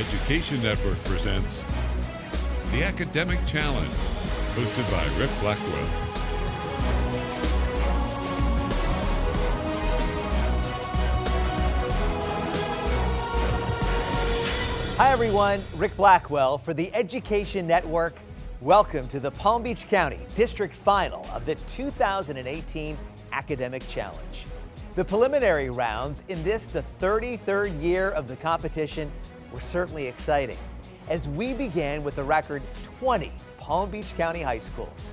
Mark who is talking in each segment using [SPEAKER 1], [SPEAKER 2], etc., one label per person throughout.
[SPEAKER 1] Education Network presents The Academic Challenge, hosted by Rick Blackwell.
[SPEAKER 2] Hi everyone, Rick Blackwell for the Education Network. Welcome to the Palm Beach County District Final of the 2018 Academic Challenge. The preliminary rounds in this, the 33rd year of the competition, were certainly exciting, as we began with a record 20 Palm Beach County high schools.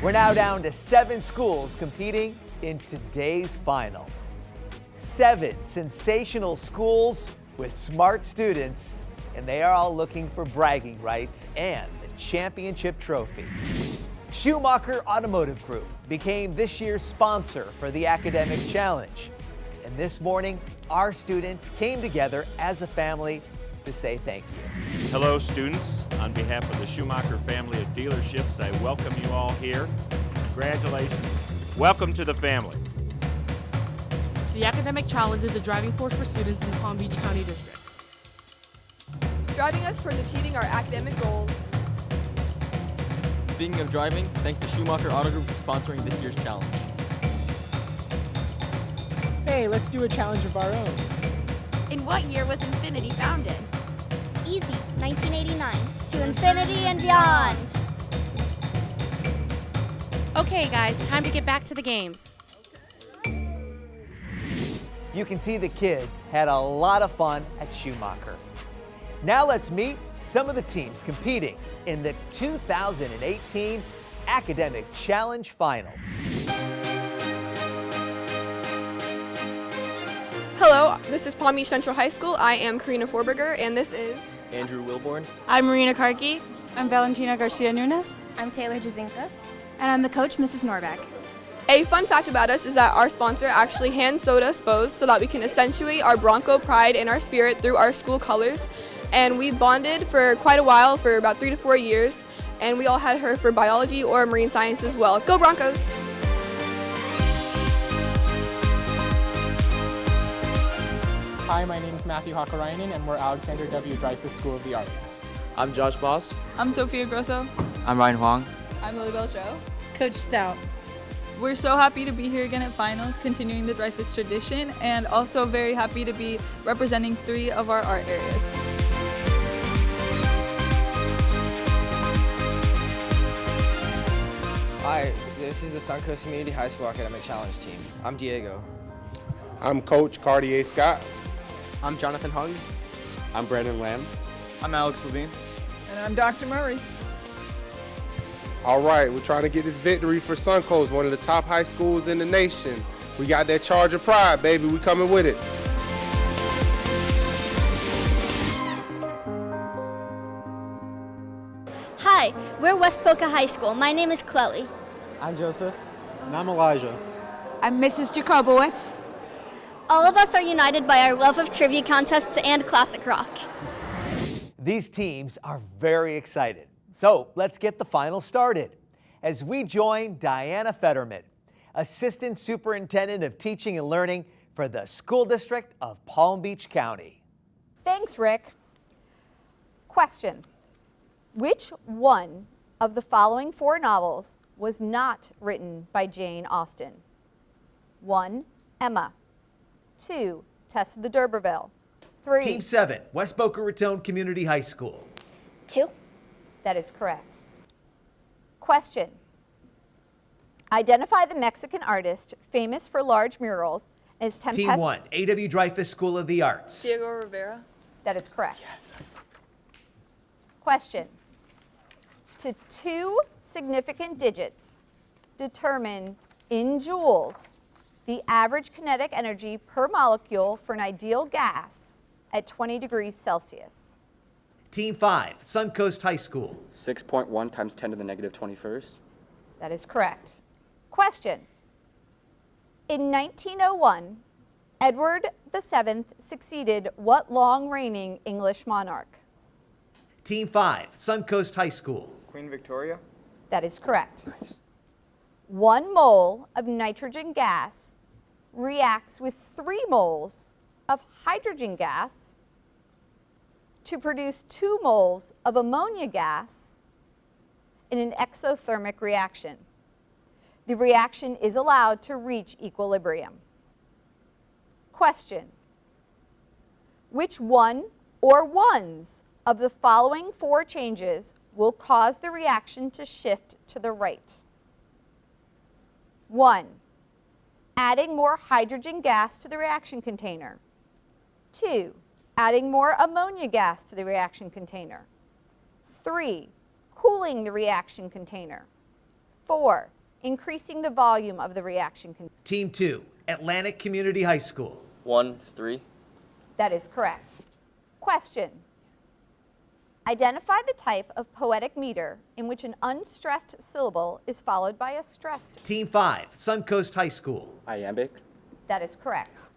[SPEAKER 2] We're now down to 7 schools competing in today's final. 7 sensational schools with smart students, and they are all looking for bragging rights and the championship trophy. Schumacher Automotive Group became this year's sponsor for the Academic Challenge. And this morning, our students came together as a family to say thank you.
[SPEAKER 3] Hello students, on behalf of the Schumacher family of dealerships, I welcome you all here. Congratulations. Welcome to the family.
[SPEAKER 4] The Academic Challenge is a driving force for students in the Palm Beach County District,
[SPEAKER 5] driving us towards achieving our academic goals.
[SPEAKER 6] Speaking of driving, thanks to Schumacher Auto Group for sponsoring this year's challenge.
[SPEAKER 7] Hey, let's do a challenge of our own.
[SPEAKER 8] In what year was Infinity founded?
[SPEAKER 9] Easy, 1989. To infinity and beyond.
[SPEAKER 8] Okay guys, time to get back to the games.
[SPEAKER 2] You can see the kids had a lot of fun at Schumacher. Now let's meet some of the teams competing in the 2018 Academic Challenge Finals.
[SPEAKER 5] Hello, this is Palm Beach Central High School. I am Karina Forberger, and this is
[SPEAKER 6] Andrew Wilborn.
[SPEAKER 4] I'm Marina Karki. I'm Valentina Garcia Nunes.
[SPEAKER 9] I'm Taylor Jazinka.
[SPEAKER 10] And I'm the coach, Mrs. Norbeck.
[SPEAKER 5] A fun fact about us is that our sponsor actually hand-sewed us bows so that we can accentuate our Bronco pride and our spirit through our school colors. And we bonded for quite a while, for about 3 to 4 years, and we all had her for biology or marine science as well. Go Broncos!
[SPEAKER 7] Hi, my name is Matthew Hakarainen, and we're Alexander W. Dreyfus School of the Arts.
[SPEAKER 6] I'm Josh Boss.
[SPEAKER 4] I'm Sophia Grosso.
[SPEAKER 6] I'm Ryan Huang.
[SPEAKER 5] I'm Lily Belcho.
[SPEAKER 4] Coach Stout. We're so happy to be here again at finals, continuing the Dreyfus tradition, and also very happy to be representing 3 of our art areas.
[SPEAKER 11] Hi, this is the Suncoast Community High School Academic Challenge team. I'm Diego.
[SPEAKER 12] I'm Coach Cartier Scott.
[SPEAKER 6] I'm Jonathan Hung.
[SPEAKER 12] I'm Brandon Lamb.
[SPEAKER 6] I'm Alex Levine.
[SPEAKER 4] And I'm Dr. Murray.
[SPEAKER 12] All right, we're trying to get this victory for Suncoast, one of the top high schools in the nation. We got that charge of pride, baby. We coming with it.
[SPEAKER 9] Hi, we're West Boca High School. My name is Chloe.
[SPEAKER 7] I'm Joseph. And I'm Elijah.
[SPEAKER 4] I'm Mrs. Jacobowitz.
[SPEAKER 9] All of us are united by our love of trivia contests and classic rock.
[SPEAKER 2] These teams are very excited. So let's get the final started as we join Diana Fetterman, Assistant Superintendent of Teaching and Learning for the School District of Palm Beach County.
[SPEAKER 13] Thanks, Rick. Question: which one of the following 4 novels was not written by Jane Austen? 1. Emma. 2. Tess of the D'Urberville. 3.
[SPEAKER 2] Team 7, West Boca Raton Community High School.
[SPEAKER 9] 2.
[SPEAKER 13] That is correct. Question: identify the Mexican artist famous for large murals as
[SPEAKER 2] Team 1, A.W. Dreyfus School of the Arts.
[SPEAKER 4] Diego Rivera.
[SPEAKER 13] That is correct. Yes. Question: to 2 significant digits, determine in joules the average kinetic energy per molecule for an ideal gas at 20 degrees Celsius.
[SPEAKER 2] Team 5, Suncoast High School.
[SPEAKER 6] 6.1 times 10 to the negative 21st.
[SPEAKER 13] That is correct. Question: in 1901, Edward VII succeeded what long-reigning English monarch?
[SPEAKER 2] Team 5, Suncoast High School.
[SPEAKER 6] Queen Victoria.
[SPEAKER 13] That is correct.
[SPEAKER 6] Nice.
[SPEAKER 13] 1 mole of nitrogen gas reacts with 3 moles of hydrogen gas to produce 2 moles of ammonia gas in an exothermic reaction. The reaction is allowed to reach equilibrium. Question: which one or ones of the following 4 changes will cause the reaction to shift to the right? 1. Adding more hydrogen gas to the reaction container. 2. Adding more ammonia gas to the reaction container. 3. Cooling the reaction container. 4. Increasing the volume of the reaction container.
[SPEAKER 2] Team 2, Atlantic Community High School.
[SPEAKER 6] 1, 3.
[SPEAKER 13] That is correct. Question: identify the type of poetic meter in which an unstressed syllable is followed by a stressed.
[SPEAKER 2] Team 5, Suncoast High School.
[SPEAKER 6] Iambic.
[SPEAKER 13] That is correct.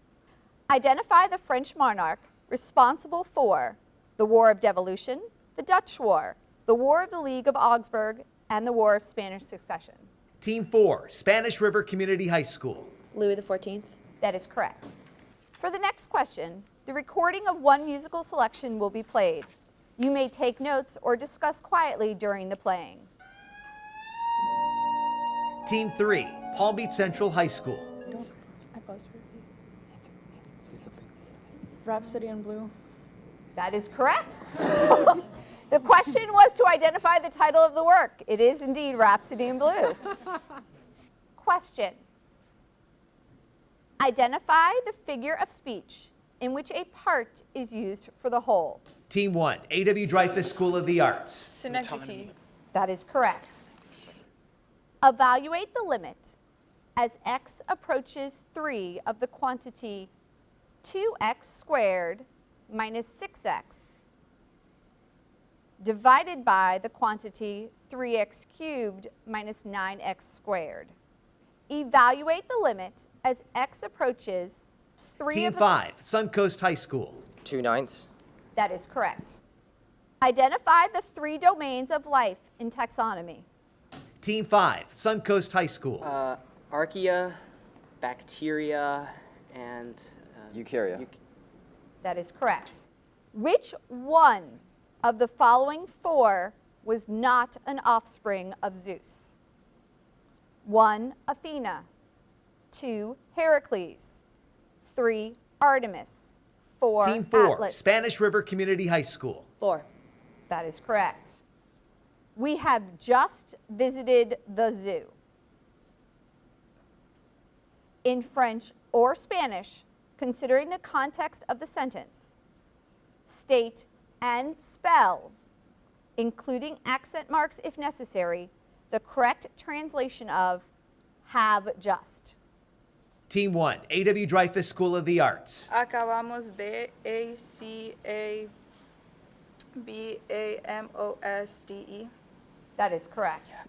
[SPEAKER 13] Identify the French monarch responsible for the War of Devolution, the Dutch War, the War of the League of Augsburg, and the War of Spanish Succession.
[SPEAKER 2] Team 4, Spanish River Community High School.
[SPEAKER 14] Louis XIV.
[SPEAKER 13] That is correct. For the next question, the recording of one musical selection will be played. You may take notes or discuss quietly during the playing.
[SPEAKER 2] Team 3, Palm Beach Central High School.
[SPEAKER 14] Rhapsody in Blue.
[SPEAKER 13] That is correct. The question was to identify the title of the work. It is indeed Rhapsody in Blue. Question: identify the figure of speech in which a part is used for the whole.
[SPEAKER 2] Team 1, A.W. Dreyfus School of the Arts.
[SPEAKER 14] Synecdoche.
[SPEAKER 13] That is correct. Evaluate the limit as x approaches 3 of the quantity 2x squared minus 6x divided by the quantity 3x cubed minus 9x squared. Evaluate the limit as x approaches 3
[SPEAKER 2] Team
[SPEAKER 13] of the...
[SPEAKER 2] 5, Suncoast High School.
[SPEAKER 6] 2/9.
[SPEAKER 13] That is correct. Identify the 3 domains of life in taxonomy.
[SPEAKER 2] Team 5, Suncoast High School.
[SPEAKER 6] Archaea, bacteria, and eukarya.
[SPEAKER 13] That is correct. Which one of the following 4 was not an offspring of Zeus? 1. Athena. 2. Heracles. 3. Artemis. 4.
[SPEAKER 2] Team 4,
[SPEAKER 13] Atlas.
[SPEAKER 2] Spanish River Community High School.
[SPEAKER 14] 4.
[SPEAKER 13] That is correct. We have just visited the zoo. In French or Spanish, considering the context of the sentence, state and spell, including accent marks if necessary, the correct translation of have just.
[SPEAKER 2] Team 1, A.W. Dreyfus School of the Arts.
[SPEAKER 14] Acabamos de ACABAMOSDE.
[SPEAKER 13] That is correct.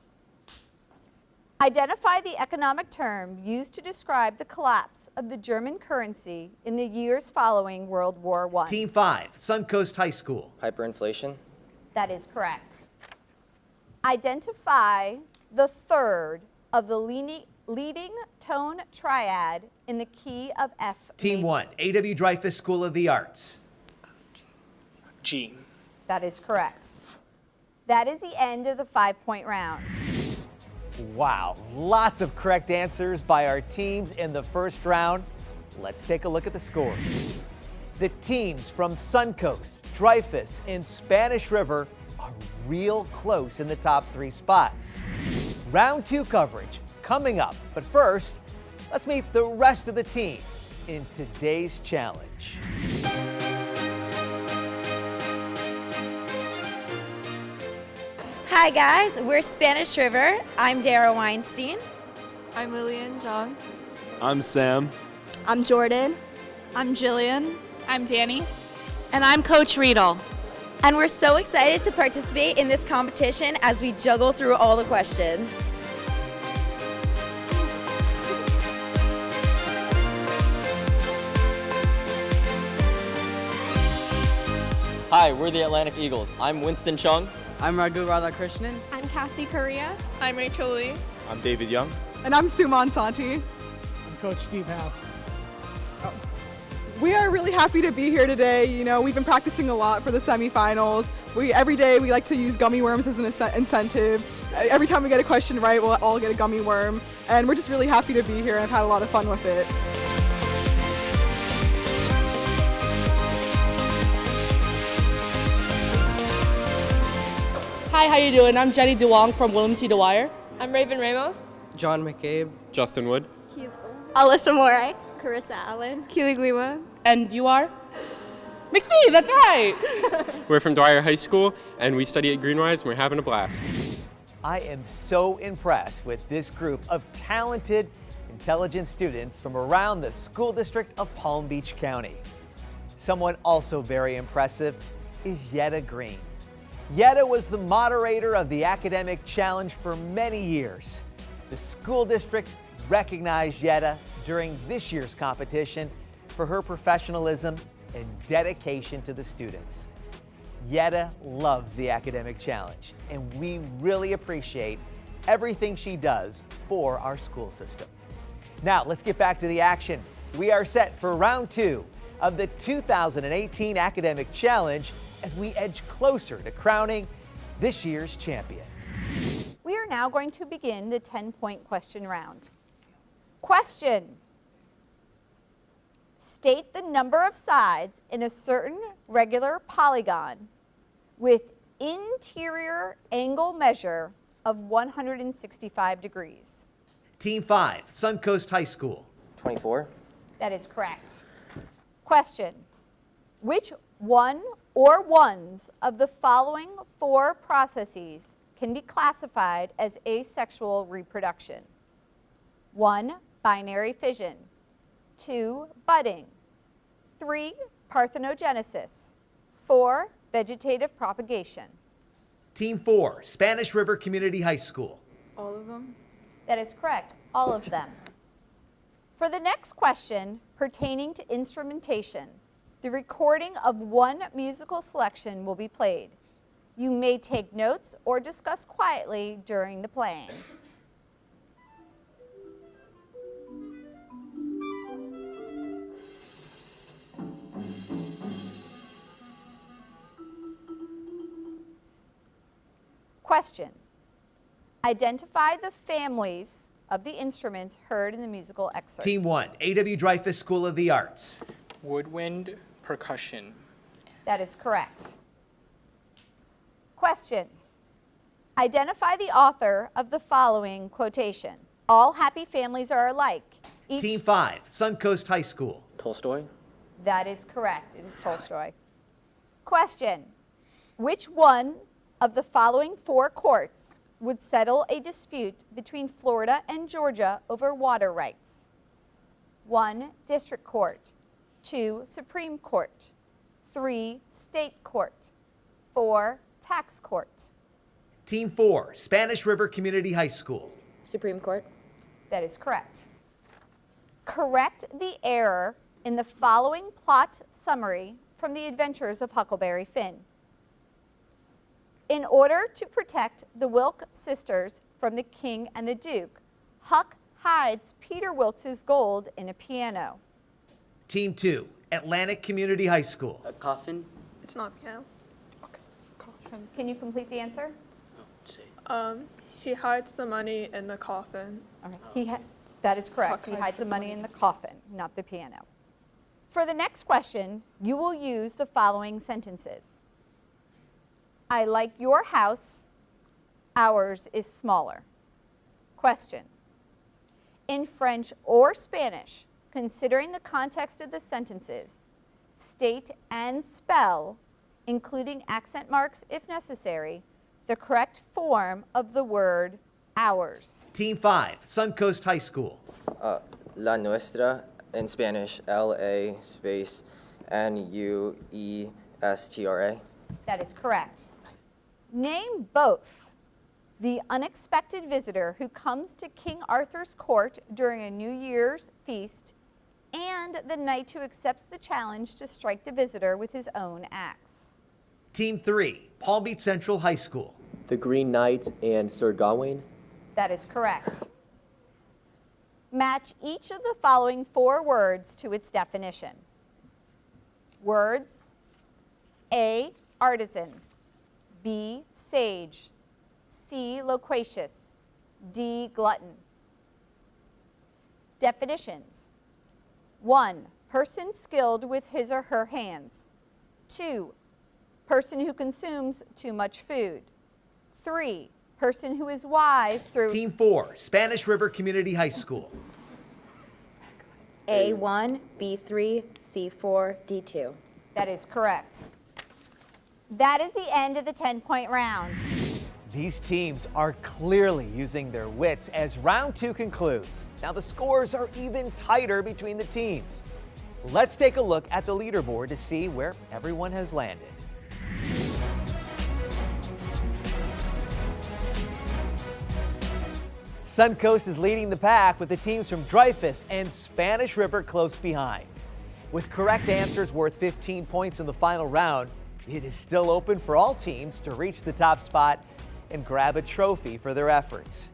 [SPEAKER 13] Identify the economic term used to describe the collapse of the German currency in the years following World War I.
[SPEAKER 2] Team 5, Suncoast High School.
[SPEAKER 6] Hyperinflation.
[SPEAKER 13] That is correct. Identify the third of the leading tone triad in the key of F
[SPEAKER 2] Team
[SPEAKER 13] major.
[SPEAKER 2] 1, A.W. Dreyfus School of the Arts.
[SPEAKER 6] G.
[SPEAKER 13] That is correct. That is the end of the 5-point round.
[SPEAKER 2] Wow, lots of correct answers by our teams in the first round. Let's take a look at the scores. The teams from Suncoast, Dreyfus, and Spanish River are real close in the top 3 spots. Round 2 coverage coming up, but first, let's meet the rest of the teams in today's challenge.
[SPEAKER 14] Hi guys, we're Spanish River. I'm Dara Weinstein.
[SPEAKER 5] I'm Lillian Jong.
[SPEAKER 6] I'm Sam.
[SPEAKER 10] I'm Jordan.
[SPEAKER 4] I'm Jillian.
[SPEAKER 8] I'm Danny.
[SPEAKER 14] And I'm Coach Riedel. And we're so excited to participate in this competition as we juggle through all the questions.
[SPEAKER 6] Hi, we're the Atlantic Eagles. I'm Winston Chung.
[SPEAKER 11] I'm Raghu Radhakrishnan.
[SPEAKER 8] I'm Cassie Correa.
[SPEAKER 14] I'm Rachel Lee.
[SPEAKER 6] I'm David Young.
[SPEAKER 4] And I'm Suman Santi.
[SPEAKER 7] I'm Coach Steve Howe.
[SPEAKER 5] We are really happy to be here today. You know, we've been practicing a lot for the semifinals. Every day we like to use gummy worms as an incentive. Every time we get a question right, we'll all get a gummy worm. And we're just really happy to be here and I've had a lot of fun with it.
[SPEAKER 15] Hi, how you doing? I'm Jenny DeWong from William T. DeWire.
[SPEAKER 8] I'm Raven Ramos.
[SPEAKER 6] John McCabe.
[SPEAKER 12] Justin Wood.
[SPEAKER 9] Alyssa Moray.
[SPEAKER 8] Carissa Allen.
[SPEAKER 5] Keely Gliwa.
[SPEAKER 15] And you are? McPhee, that's right!
[SPEAKER 6] We're from Dwyer High School, and we study at Greenwise, and we're having a blast.
[SPEAKER 2] I am so impressed with this group of talented, intelligent students from around the school district of Palm Beach County. Someone also very impressive is Yetta Green. Yetta was the moderator of the academic challenge for many years. The school district recognized Yetta during this year's competition for her professionalism and dedication to the students. Yetta loves the academic challenge, and we really appreciate everything she does for our school system. Now, let's get back to the action. We are set for round 2 of the 2018 academic challenge as we edge closer to crowning this year's champion.
[SPEAKER 13] We are now going to begin the 10-point question round. Question. State the number of sides in a certain regular polygon with interior angle measure of 165 degrees.
[SPEAKER 2] Team 5, Suncoast High School.
[SPEAKER 11] 24.
[SPEAKER 13] That is correct. Question. Which one or ones of the following 4 processes can be classified as asexual reproduction? 1. Binary fission. 2. Budding. 3. Parthenogenesis. 4. Vegetative propagation.
[SPEAKER 2] Team 4, Spanish River Community High School.
[SPEAKER 5] All of them?
[SPEAKER 13] That is correct, all of them. For the next question pertaining to instrumentation, the recording of one musical selection will be played. You may take notes or discuss quietly during the playing. Question. Identify the families of the instruments heard in the musical excerpt.
[SPEAKER 2] Team 1, A.W. Dreyfus School of the Arts.
[SPEAKER 7] Woodwind percussion.
[SPEAKER 13] That is correct. Question. Identify the author of the following quotation. All happy families are alike.
[SPEAKER 2] Team 5, Suncoast High School.
[SPEAKER 11] Tolstoy.
[SPEAKER 13] That is correct. It is Tolstoy. Question. Which one of the following 4 courts would settle a dispute between Florida and Georgia over water rights? 1. District Court. 2. Supreme Court. 3. State Court. 4. Tax Court.
[SPEAKER 2] Team 4, Spanish River Community High School.
[SPEAKER 14] Supreme Court.
[SPEAKER 13] That is correct. Correct the error in the following plot summary from The Adventures of Huckleberry Finn. In order to protect the Wilk sisters from the King and the Duke, Huck hides Peter Wilkes' gold in a piano.
[SPEAKER 2] Team 2, Atlantic Community High School.
[SPEAKER 11] A coffin.
[SPEAKER 5] It's not piano. Okay. Coffin.
[SPEAKER 13] Can you complete the answer?
[SPEAKER 5] He hides the money in the coffin.
[SPEAKER 13] All right. That is correct. He hides the money in the coffin, not the piano. For the next question, you will use the following sentences. I like your house. Ours is smaller. Question. In French or Spanish, considering the context of the sentences, state and spell, including accent marks if necessary, the correct form of the word ours.
[SPEAKER 2] Team 5, Suncoast High School.
[SPEAKER 11] La Nuestra, in Spanish, L-A space N-U-E-S-T-R-A.
[SPEAKER 13] That is correct. Name both the unexpected visitor who comes to King Arthur's court during a New Year's feast and the knight who accepts the challenge to strike the visitor with his own axe.
[SPEAKER 2] Team 3, Palm Beach Central High School.
[SPEAKER 6] The Green Knight and Sir Gawain.
[SPEAKER 13] That is correct. Match each of the following 4 words to its definition. Words. A, artisan. B, sage. C, loquacious. D, glutton. Definitions. 1, person skilled with his or her hands. 2, person who consumes too much food. 3, person who is wise through.
[SPEAKER 2] Team 4, Spanish River Community High School.
[SPEAKER 14] A1, B3, C4, D2.
[SPEAKER 13] That is correct. That is the end of the 10-point round.
[SPEAKER 2] These teams are clearly using their wits as round 2 concludes. Now the scores are even tighter between the teams. Let's take a look at the leaderboard to see where everyone has landed. Suncoast is leading the pack with the teams from Dreyfus and Spanish River close behind. With correct answers worth 15 points in the final round, it is still open for all teams to reach the top spot and grab a trophy for their efforts.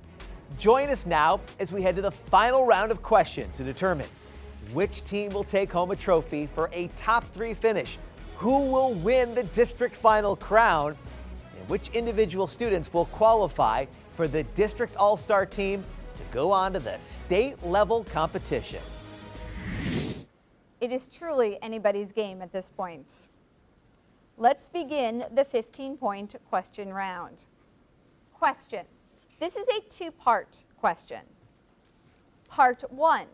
[SPEAKER 2] Join us now as we head to the final round of questions to determine which team will take home a trophy for a top 3 finish, who will win the district final crown, and which individual students will qualify for the district all-star team to go on to the state level competition.
[SPEAKER 13] It is truly anybody's game at this point. Let's begin the 15-point question round. Question. This is a 2-part question. Part 1.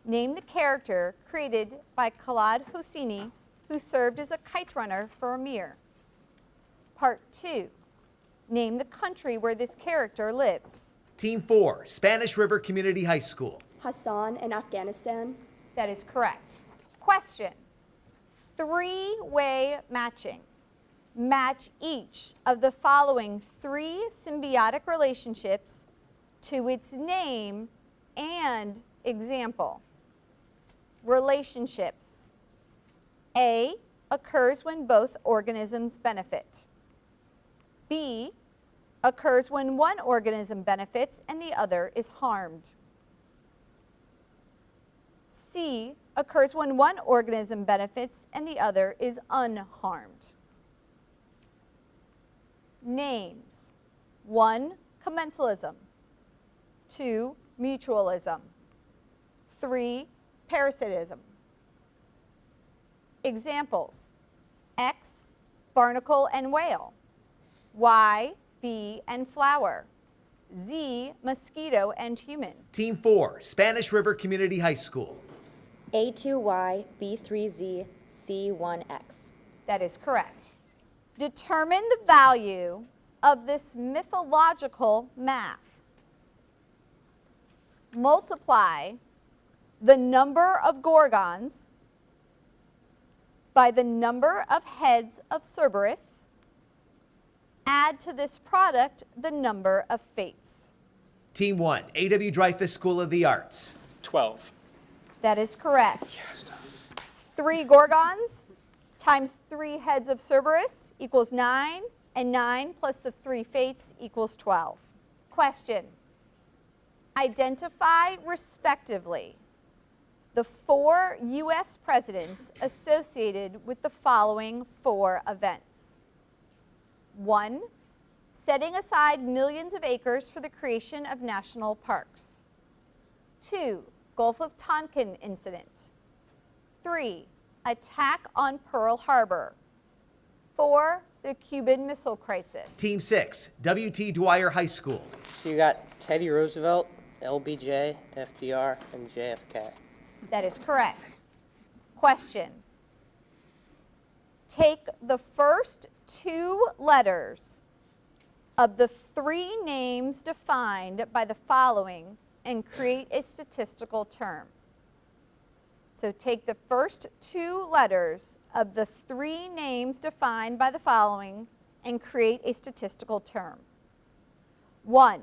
[SPEAKER 13] Name the character created by Khaled Hosseini, who served as a kite runner for Amir. Part 2. Name the country where this character lives.
[SPEAKER 2] Team 4, Spanish River Community High School.
[SPEAKER 14] Hassan in Afghanistan.
[SPEAKER 13] That is correct. Question. 3-way matching. Match each of the following 3 symbiotic relationships to its name and example. Relationships. A, occurs when both organisms benefit. B, occurs when one organism benefits and the other is harmed. C, occurs when one organism benefits and the other is unharmed. Names. 1, commensalism. 2, mutualism. 3, parasitism. Examples. X, barnacle and whale. Y, bee and flower. Z, mosquito and human.
[SPEAKER 2] Team 4, Spanish River Community High School.
[SPEAKER 14] A2Y, B3Z, C1X.
[SPEAKER 13] That is correct. Determine the value of this mythological math. Multiply the number of Gorgons by the number of heads of Cerberus. Add to this product the number of fates.
[SPEAKER 2] Team 1, A.W. Dreyfus School of the Arts.
[SPEAKER 7] 12.
[SPEAKER 13] That is correct. 3 Gorgons times 3 heads of Cerberus equals 9, and 9 plus the 3 fates equals 12. Question. Identify respectively the 4 U.S. presidents associated with the following 4 events. 1, setting aside millions of acres for the creation of national parks. 2, Gulf of Tonkin incident. 3, attack on Pearl Harbor. 4, the Cuban Missile Crisis.
[SPEAKER 2] Team 6, W.T. Dwyer High School.
[SPEAKER 11] So you got Teddy Roosevelt, LBJ, FDR, and JFK.
[SPEAKER 13] That is correct. Question. Take the first 2 letters of the 3 names defined by the following and create a statistical term. So take the first 2 letters of the 3 names defined by the following and create a statistical term. 1,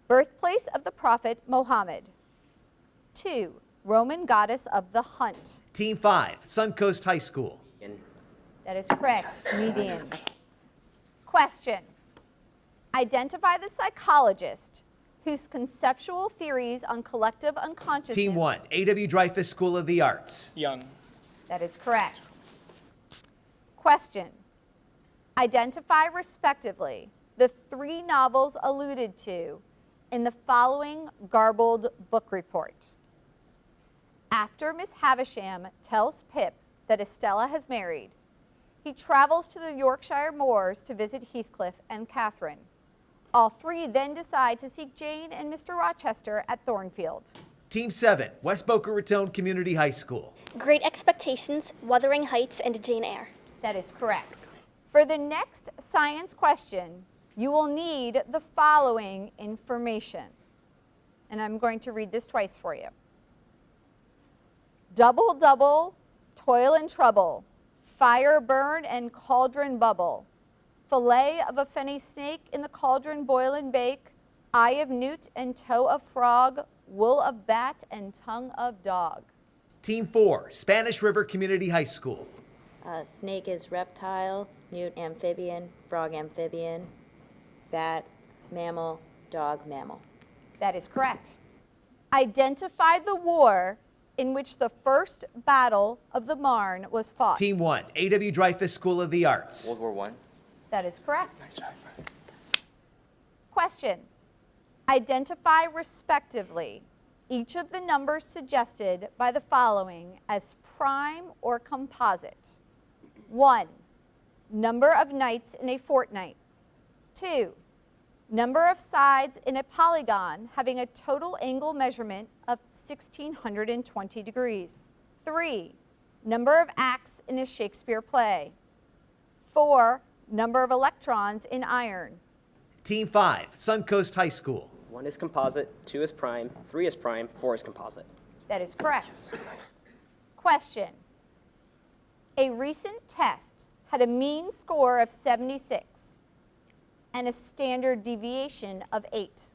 [SPEAKER 13] birthplace of the Prophet Muhammad. 2, Roman goddess of the hunt.
[SPEAKER 2] Team 5, Suncoast High School.
[SPEAKER 13] That is correct. Median. Question. Identify the psychologist whose conceptual theories on collective unconsciousness.
[SPEAKER 2] Team 1, A.W. Dreyfus School of the Arts.
[SPEAKER 7] Young.
[SPEAKER 13] That is correct. Question. Identify respectively the 3 novels alluded to in the following garbled book report. After Miss Havisham tells Pip that Estella has married, he travels to the Yorkshire moors to visit Heathcliff and Catherine. All 3 then decide to seek Jane and Mr. Rochester at Thornfield.
[SPEAKER 2] Team 7, West Boca Raton Community High School.
[SPEAKER 9] Great Expectations, Wuthering Heights, and Jane Eyre.
[SPEAKER 13] That is correct. For the next science question, you will need the following information. And I'm going to read this twice for you. Double, double, toil and trouble, fire burn and cauldron bubble, fillet of a fenny snake in the cauldron boil and bake, eye of newt and toe of frog, wool of bat and tongue of dog.
[SPEAKER 2] Team 4, Spanish River Community High School.
[SPEAKER 16] Snake is reptile, newt amphibian, frog amphibian, bat mammal, dog mammal.
[SPEAKER 13] That is correct. Identify the war in which the first battle of the Marne was fought.
[SPEAKER 2] Team 1, A.W. Dreyfus School of the Arts.
[SPEAKER 11] World War I.
[SPEAKER 13] That is correct. Question. Identify respectively each of the numbers suggested by the following as prime or composite. 1, number of nights in a fortnight. 2, number of sides in a polygon having a total angle measurement of 1620 degrees. 3, number of acts in a Shakespeare play. 4, number of electrons in iron.
[SPEAKER 2] Team 5, Suncoast High School.
[SPEAKER 17] 1 is composite, 2 is prime, 3 is prime, 4 is composite.
[SPEAKER 13] That is correct. Question. A recent test had a mean score of 76 and a standard deviation of 8.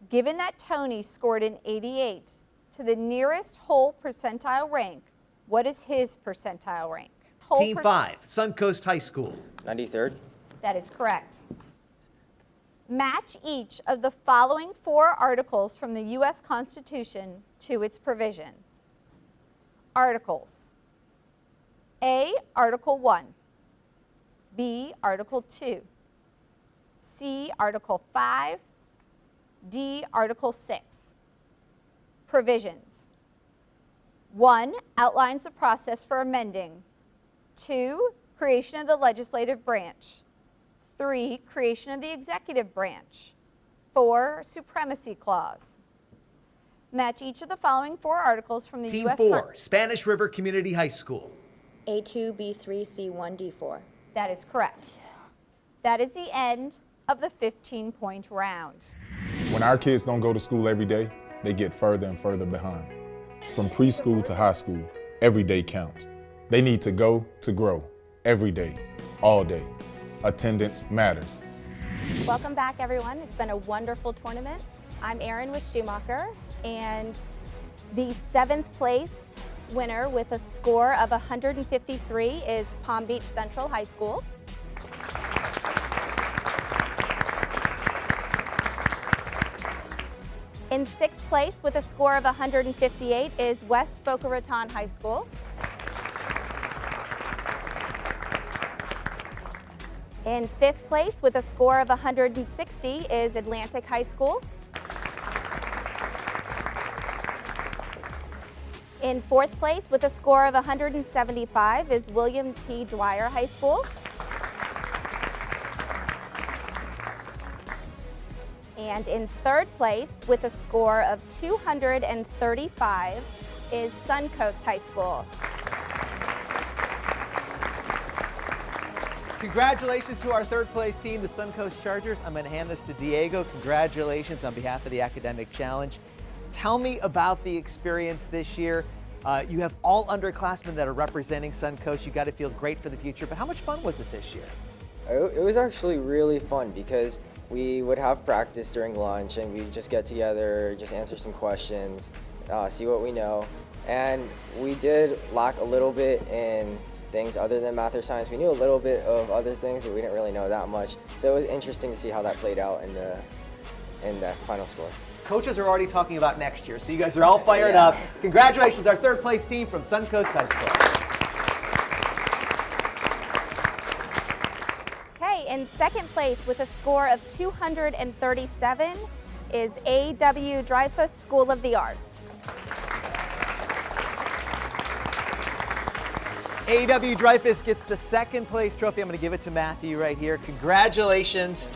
[SPEAKER 13] Given that Tony scored an 88 to the nearest whole percentile rank, what is his percentile rank?
[SPEAKER 2] Team 5, Suncoast High School.
[SPEAKER 11] 93rd.
[SPEAKER 13] That is correct. Match each of the following 4 articles from the U.S. Constitution to its provision. Articles. A, Article 1. B, Article 2. C, Article 5. D, Article 6. Provisions. 1, outlines the process for amending. 2, creation of the legislative branch. 3, creation of the executive branch. 4, supremacy clause. Match each of the following 4 articles from the
[SPEAKER 2] Team
[SPEAKER 13] U.S.
[SPEAKER 2] 4, Spanish River Community High School.
[SPEAKER 16] A2, B3, C1, D4.
[SPEAKER 13] That is correct. That is the end of the 15-point round.
[SPEAKER 18] When our kids don't go to school every day, they get further and further behind. From preschool to high school, every day counts. They need to go to grow, every day, all day. Attendance matters.
[SPEAKER 19] Welcome back, everyone. It's been a wonderful tournament. I'm Erin with Schumacher, and the 7th place winner with a score of 153 is Palm Beach Central High School. In 6th place with a score of 158 is West Boca Raton High School. In 5th place with a score of 160 is Atlantic High School. In 4th place with a score of 175 is William T. Dwyer High School. And in 3rd place with a score of 235 is Suncoast High School.
[SPEAKER 2] Congratulations to our 3rd place team, the Suncoast Chargers. I'm going to hand this to Diego. Congratulations on behalf of the Academic Challenge. Tell me about the experience this year. You have all underclassmen that are representing Suncoast. You got to feel great for the future, but how much fun was it this year?
[SPEAKER 11] It was actually really fun because we would have practice during lunch and we'd just get together, just answer some questions, see what we know. And we did lack a little bit in things other than math or science. We knew a little bit of other things, but we didn't really know that much. So it was interesting to see how that played out in the final score.
[SPEAKER 2] coaches are already talking about next year, so you guys are all fired up. Congratulations, our third place team from Suncoast High School.
[SPEAKER 19] Okay, in second place with a score of 237 is A.W. Dreyfus School of the Arts.
[SPEAKER 2] A.W. Dreyfus gets the second place trophy. I'm going to give it to Matthew right here. Congratulations.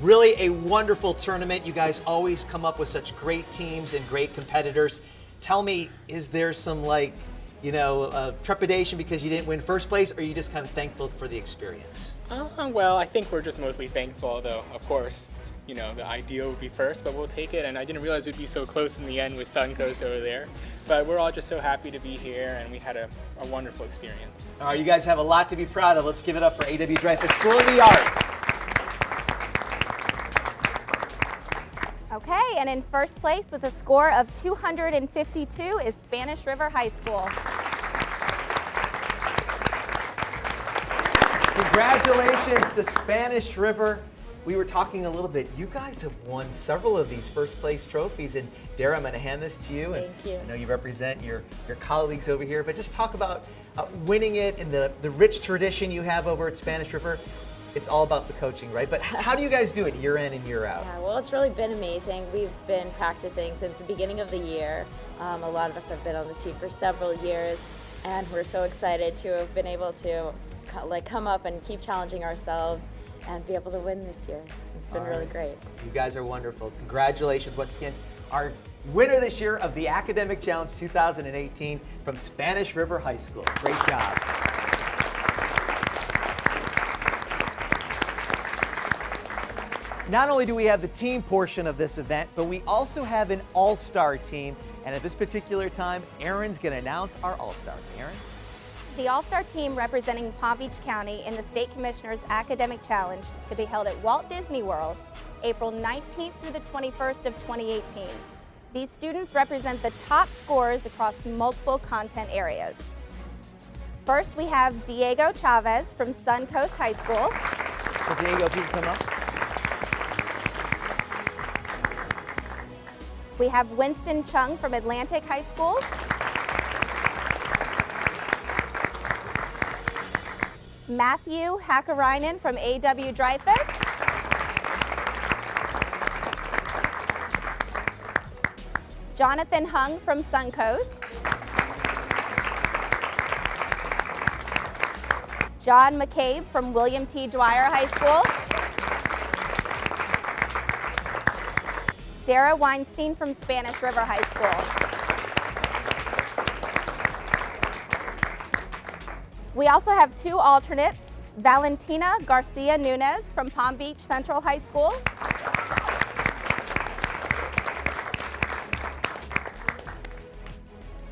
[SPEAKER 2] Really a wonderful tournament. You guys always come up with such great teams and great competitors. Tell me, is there some trepidation because you didn't win first place, or are you just kind of thankful for the experience?
[SPEAKER 7] Well, I think we're just mostly thankful, though, of course. The ideal would be first, but we'll take it. And I didn't realize we'd be so close in the end with Suncoast over there. But we're all just so happy to be here, and we had a wonderful experience.
[SPEAKER 2] All right, you guys have a lot to be proud of. Let's give it up for A.W. Dreyfus School of the Arts.
[SPEAKER 19] Okay, and in first place with a score of 252 is Spanish River High School.
[SPEAKER 2] Congratulations to Spanish River. We were talking a little bit. You guys have won several of these first place trophies, and Dara, I'm going to hand this to you.
[SPEAKER 16] Thank you.
[SPEAKER 2] I know you represent your colleagues over here, but just talk about winning it and the rich tradition you have over at Spanish River. It's all about the coaching, right? But how do you guys do it year in and year out?
[SPEAKER 16] Yeah, well, it's really been amazing. We've been practicing since the beginning of the year. A lot of us have been on the team for several years, and we're so excited to have been able to come up and keep challenging ourselves and be able to win this year. It's been really great.
[SPEAKER 2] You guys are wonderful. Congratulations once again. Our winner this year of the Academic Challenge 2018 from Spanish River High School. Great job. Not only do we have the team portion of this event, but we also have an all-star team. And at this particular time, Erin's going to announce our all-stars. Erin?
[SPEAKER 19] The All-Star team representing Palm Beach County in the State Commissioner's Academic Challenge to be held at Walt Disney World, April 19th through the 21st of 2018. These students represent the top scorers across multiple content areas. First, we have Diego Chavez from Suncoast High School.
[SPEAKER 2] So Diego, if you can come up.
[SPEAKER 19] We have Winston Chung from Atlantic High School. Matthew Hakkarainen from A.W. Dreyfus. Jonathan Hung from Suncoast. John McCabe from William T. Dwyer High School. Dara Weinstein from Spanish River High School. We also have two alternates, Valentina Garcia Nunez from Palm Beach Central High School.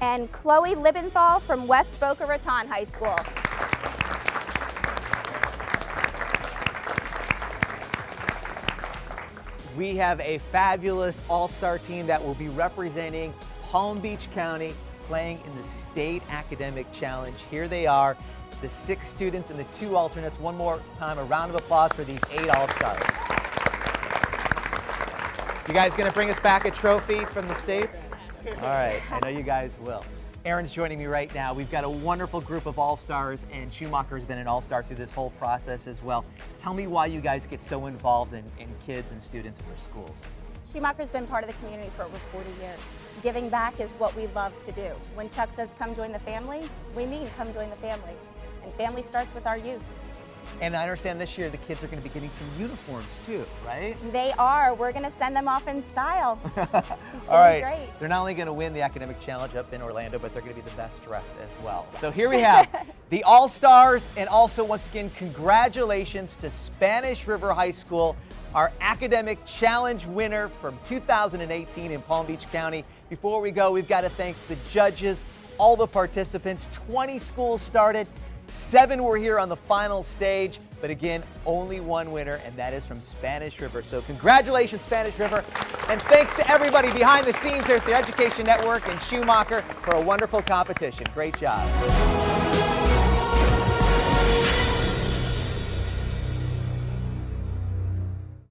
[SPEAKER 19] And Chloe Liebenthal from West Boca Raton High School.
[SPEAKER 2] We have a fabulous all-star team that will be representing Palm Beach County, playing in the State Academic Challenge. Here they are, the 6 students and the 2 alternates. One more time, a round of applause for these 8 all-stars. You guys gonna bring us back a trophy from the States? All right, I know you guys will. Erin's joining me right now. We've got a wonderful group of all-stars, and Schumacher has been an all-star through this whole process as well. Tell me why you guys get so involved in kids and students in your schools.
[SPEAKER 19] Schumacher's been part of the community for over 40 years. Giving back is what we love to do. When Chuck says come join the family, we mean come join the family. And family starts with our youth.
[SPEAKER 2] And I understand this year the kids are going to be getting some uniforms too, right?
[SPEAKER 19] They are. We're going to send them off in style. It's
[SPEAKER 2] All right.
[SPEAKER 19] great.
[SPEAKER 2] They're not only going to win the academic challenge up in Orlando, but they're going to be the best dressed as well. So here we have the All-Stars, and also once again, congratulations to Spanish River High School, our academic challenge winner from 2018 in Palm Beach County. Before we go, we've got to thank the judges, all the participants. 20 schools started. 7 were here on the final stage, but again, only one winner, and that is from Spanish River. So congratulations, Spanish River, and thanks to everybody behind the scenes here at the Education Network and Schumacher for a wonderful competition. Great job.